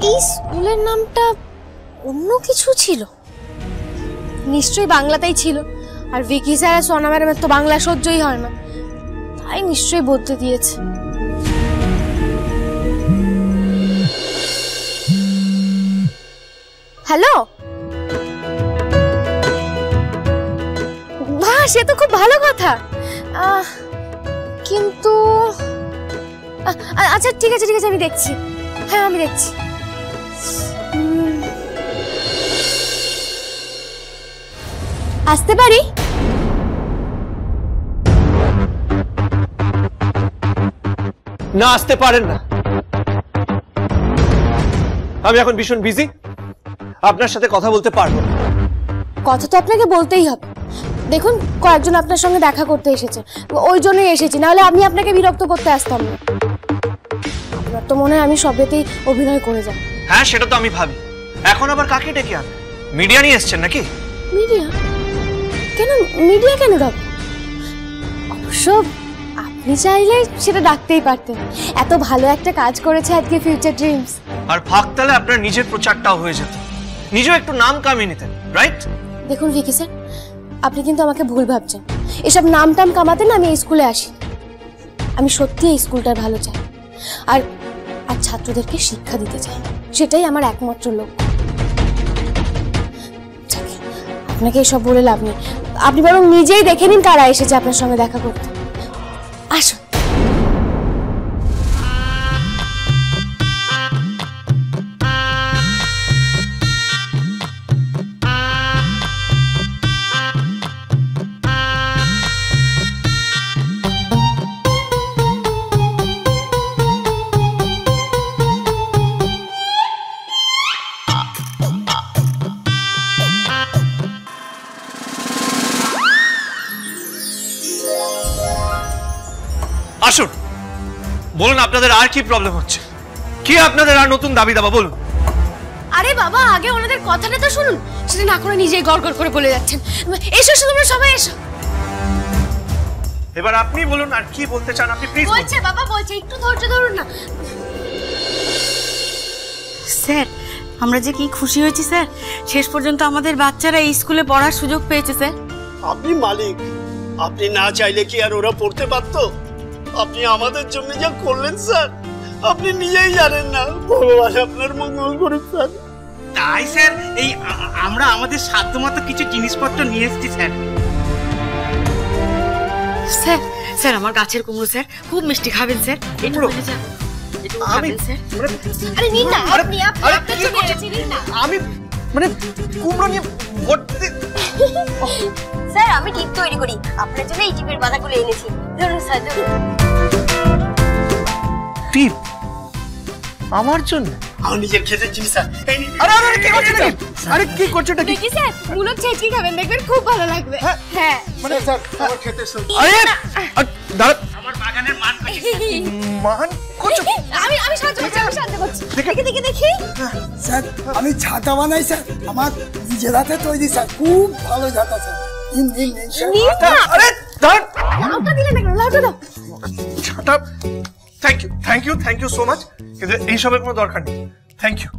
এই স্কুলের নামটা অন্য কিছু ছিল, নিশ্চয়ই বাংলাতেই ছিল। আর ভিকি স্যার আর সোনা ম্যাডামের তো বাংলা সহ্যই হয় না, তাই নিশ্চয়ই বলতে দিয়েছে। হ্যালো, বাহ, সে তো খুব ভালো কথা। কিন্তু আচ্ছা ঠিক আছে ঠিক আছে, আমি দেখছি। হ্যাঁ আমি দেখছি। আসতে পারি? না, আসতে পারেন না। আমি এখন ভীষণ বিজি, আপনার সাথে কথা বলতে পারবো না। কথা তো আপনাকে বলতেই হবে। দেখুন, কয়েকজন আপনার সঙ্গে দেখা করতে এসেছে, ওই জন্যই এসেছি, নাহলে আমি আপনাকে বিরক্ত করতে আসতাম না। আপনার তো মনে হয় আমি সবেতেই অভিনয় করে যাই। হ্যাঁ, সেটা তো আমি ভাবি। এখন আবার কাকে ডেকে আন? মিডিয়া নিয়ে এসছেন নাকি? মিডিয়া? কেন মিডিয়া কেন ডাকবো? অবশ্য আপনি চাইলে সেটা ডাকতেই পারতেন। এত ভালো একটা কাজ করেছে আজকে ফিউচার ড্রিমস। আর ফাঁকতালে আপনার নিজের প্রচারটাও হয়ে যেত, নিজেও একটু নাম কামিয়ে নিতেন, রাইট? দেখুন ভিকি স্যার, আপনি কিন্তু আমাকে ভুল ভাবছেন। এসব নাম টাম কামাতে না আমি এই স্কুলে আসি। আমি সত্যি এই স্কুলটার ভালো চাই, আর আর ছাত্রদেরকে শিক্ষা দিতে চাই, সেটাই আমার একমাত্র লক্ষ্য। আপনাকে এসব বলে লাভ নেই, আপনি বরং নিজেই দেখে নিন কারা এসেছে আপনার সঙ্গে দেখা করতে। আসুন। আসুন, বলুন আপনাদের আর কি প্রবলেম হচ্ছে, কি আপনাদের আর নতুন দাবি দাবা বলুন। আরে বাবা, আগে ওনাদের কথাটা তো শুনুন, সেটা না করে নিজেই গড়গড় করে বলে যাচ্ছেন। এসো এসো, তোমরা সবাই এসো। এবার আপনি বলুন আর কি বলতে চান আপনি, প্লিজ। বলছে বাবা, বলছে, একটু ধৈর্য ধরুন না। স্যার, আমরা যে কি খুশি হয়েছি স্যার, শেষ পর্যন্ত আমাদের বাচ্চারা এই স্কুলে পড়ার সুযোগ পেয়েছে স্যার। আপনি মালিক, আপনি না চাইলে কি আর ওরা পড়তে পারতো? আপনি আমাদের জন্য যা করলেন স্যার, আপনি নিজেই জানেন না। ভগবান আপনার মঙ্গল করুন স্যার। তাই স্যার, এই আমরা আমাদের সাধ্যমতো কিছু জিনিসপত্র নিয়ে এসেছি স্যার। স্যার, স্যার আমার গাছের কুমড়ো স্যার, খুব মিষ্টি, খাবেন স্যার? আমি আরে নিন না, আপনি আপনার জন্য এনেছি, নিন না। আমি মানে কুমড়ো নিয়ে স্যার, আমি টিপ তৈরি করি, আপনার জন্য এই টিপের পাতাগুলো এনেছি। ধরুন স্যার, ধরুন। টিপ আমার জন্য? আমি নিজের খেতে চিনি স্যার। আরে আরে কি করছেন? আরে কি করছেন এটা? দেখি স্যার, মূলো ছেঁচকি খাবেন, দেখবেন খুব ভালো লাগবে। হ্যাঁ মানে স্যার, আমার খেতে স্যার। আরে দাঁড়া, আমার বাগানের মান কাটি মান করছো? আমি সাহায্য করছি, আমি সাহায্য করছি। দেখি দেখি দেখি। স্যার, আমি ছাতা বানাই স্যার, আমার নিজের হাতে তৈরি স্যার, খুব ভালো ছাতা স্যার। নিন নিন নিন স্যার। নিন না। আরে দাঁড়া, লাউটা দিলে না কেন? লাউটা দাও। ছাতা। থ্যাংক ইউ সো মাচ, কিন্তু এইসবের কোনো দরকার নেই। Thank you.